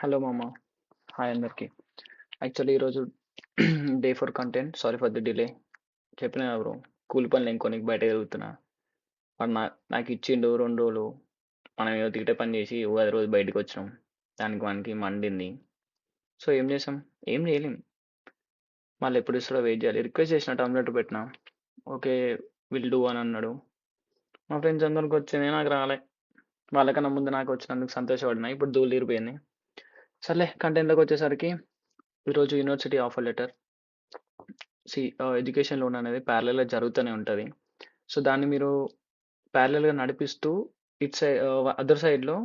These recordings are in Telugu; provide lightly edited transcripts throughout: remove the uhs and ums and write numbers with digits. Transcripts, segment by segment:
హలో మామ. హాయ్ అందరికి. యాక్చువల్లీ ఈరోజు day for content. Sorry for the delay. చెప్పిన బ్రో, కూలి పనులు ఇంకొనికి బయట తిరుగుతున్నా. వాడు నాకు ఇచ్చిండు 2 రోజులు. మనం ఏదో తీట పని చేసి ఉగాది రోజు బయటకు వచ్చినాం. దానికి మనకి మండింది. సో ఏం చేసాం? ఏం చేయలేం. మళ్ళీ ఎప్పుడు ఇస్తాడో వెయిట్ చేయాలి. రిక్వెస్ట్ చేసిన టర్మినేటర్ పెట్టినా. ఓకే, విల్ డూ అని అన్నాడు. మా ఫ్రెండ్స్ అందరికి వచ్చింది, నాకు రాలే. వాళ్ళకన్నా ముందు నాకు వచ్చినందుకు సంతోషపడినా. ఇప్పుడు ధూళి తీరిపోయింది. సర్లే, కంటెంట్లోకి వచ్చేసరికి ఈరోజు university offer letter. Education loan అనేది ప్యారలల్గా జరుగుతూనే ఉంటుంది. సో దాన్ని మీరు ప్యారలల్గా నడిపిస్తూ ఇట్ సైడ్ అదర్ సైడ్లో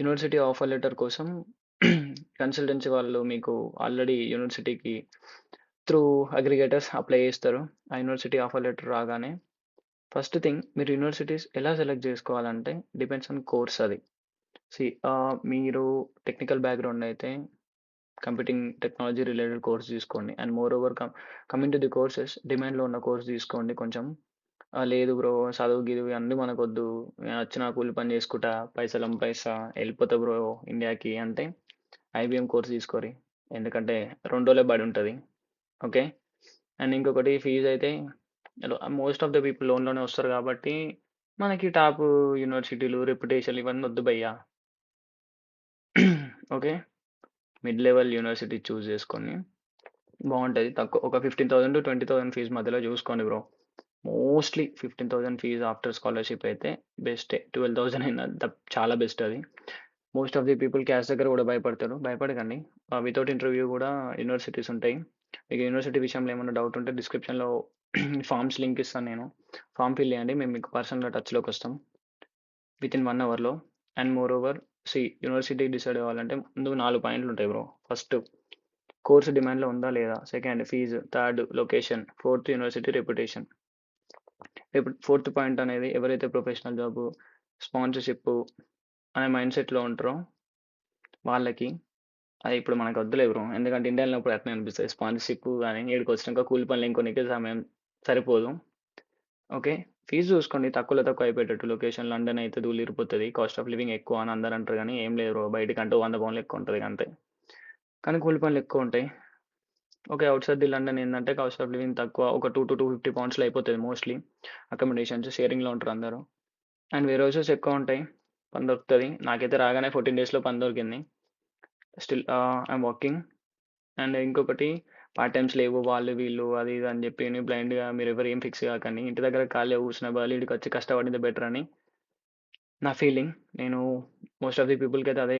యూనివర్సిటీ ఆఫర్ లెటర్ కోసం కన్సల్టెన్సీ వాళ్ళు మీకు ఆల్రెడీ యూనివర్సిటీకి త్రూ అగ్రిగేటర్స్ అప్లై చేస్తారు. ఆ యూనివర్సిటీ ఆఫర్ లెటర్ రాగానే ఫస్ట్ థింగ్ మీరు యూనివర్సిటీస్ ఎలా సెలెక్ట్ చేసుకోవాలంటే డిపెండ్స్ ఆన్ కోర్స్ అది. సి మీరు టెక్నికల్ బ్యాక్గ్రౌండ్ అయితే కంప్యూటింగ్ టెక్నాలజీ రిలేటెడ్ కోర్స్ తీసుకోండి. And moreover coming to the courses, డిమాండ్లో ఉన్న కోర్స్ తీసుకోండి కొంచెం. లేదు బ్రో, చదువు గిదువు అన్నీ మనకొద్దు, వచ్చిన కూలి పని చేసుకుంటా పైసలు సంపాదిస్తా వెళ్ళిపోతా బ్రో ఇండియాకి అంటే ఐబిఎం కోర్స్ తీసుకోరి. ఎందుకంటే 2 రోజులే బడి ఉంటుంది. ఓకే. అండ్ ఇంకొకటి ఫీజు అయితే మోస్ట్ ఆఫ్ ద పీపుల్ లోన్లోనే వస్తారు కాబట్టి మనకి టాప్ యూనివర్సిటీలు రెప్యుటేషన్ ఇవన్నీ వద్దు భయ్యా. ఓకే. మిడ్ లెవెల్ యూనివర్సిటీ చూస్ చేసుకొని బాగుంటుంది. తక్కువ ఒక 15,000 to 20,000 ఫీజు మధ్యలో చూసుకోండి bro. Mostly 15,000 fees after scholarship అయితే బెస్టే. 12,000 అయినా చాలా బెస్ట్ అది. Most of the people cash దగ్గర కూడా భయపడతారు. భయపడకండి. వితౌట్ ఇంటర్వ్యూ కూడా యూనివర్సిటీస్ ఉంటాయి. మీకు యూనివర్సిటీ విషయంలో ఏమైనా డౌట్ ఉంటే డిస్క్రిప్షన్లో ఫామ్స్ లింక్ ఇస్తాను నేను. ఫామ్ ఫిల్ చేయండి, మేము మీకు పర్సనల్గా టచ్లోకి వస్తాం విత్ ఇన్ 1 అవర్లో. And more over university decide అవ్వాలంటే ముందు 4 పాయింట్లు ఉంటాయి బ్రో. ఫస్ట్, కోర్సు డిమాండ్లో ఉందా లేదా. Second, fees. Third, location. Fourth, university reputation. Fourth point అనేది ఎవరైతే ప్రొఫెషనల్ జాబ్, స్పాన్సర్షిప్ అనే మైండ్ సెట్లో ఉంటారో వాళ్ళకి అది ఇప్పుడు మనకు వద్దులే బ్రో. ఎందుకంటే ఇండియాలో ఇప్పుడు అట్నే అనిపిస్తుంది. స్పాన్సర్షిప్ కానీ ఏడుకి వచ్చినాక కూలి పనులు ఇంకొనికి సమయం సరిపోదు. ఓకే. ఫీజు చూసుకోండి, తక్కువలో తక్కువ అయిపోయేటట్టు. లొకేషన్ లండన్ అయితే దూలిరిపోతుంది, కాస్ట్ ఆఫ్ లివింగ్ ఎక్కువ అని అందరూ అంటారు. కానీ ఏం లేదు బ్రో, బయటకంటూ 100 పౌండ్లు ఎక్కువ ఉంటుంది అంతే. కానీ కూలి పనులు ఎక్కువ ఉంటాయి. Okay. Out side the London ఏంటంటే కాస్ట్ ఆఫ్ లివింగ్ తక్కువ, ఒక 2 to 250 పౌండ్స్లో అయిపోతుంది మోస్ట్లీ. అకామిడేషన్స్ షేరింగ్లో ఉంటారు అందరూ. అండ్ వేరే హౌసెస్ ఎక్కువ ఉంటాయి, పని దొరుకుతుంది. నాకైతే రాగానే 14 డేస్లో పని దొరికింది. Still I'm working. అండ్ ఇంకొకటి, పార్ట్ టైమ్స్ లేవు వాళ్ళు వీళ్ళు అది ఇది అని చెప్పి బ్లైండ్గా మీరు ఎవరు ఏం ఫిక్స్ కాకండి. ఇంటి దగ్గర ఖాళీ కూర్చున్న బదులు ఇక్కడికి వచ్చి కష్టపడింది బెటర్ అని నా ఫీలింగ్. నేను మోస్ట్ ఆఫ్ ది పీపుల్కి అయితే అదే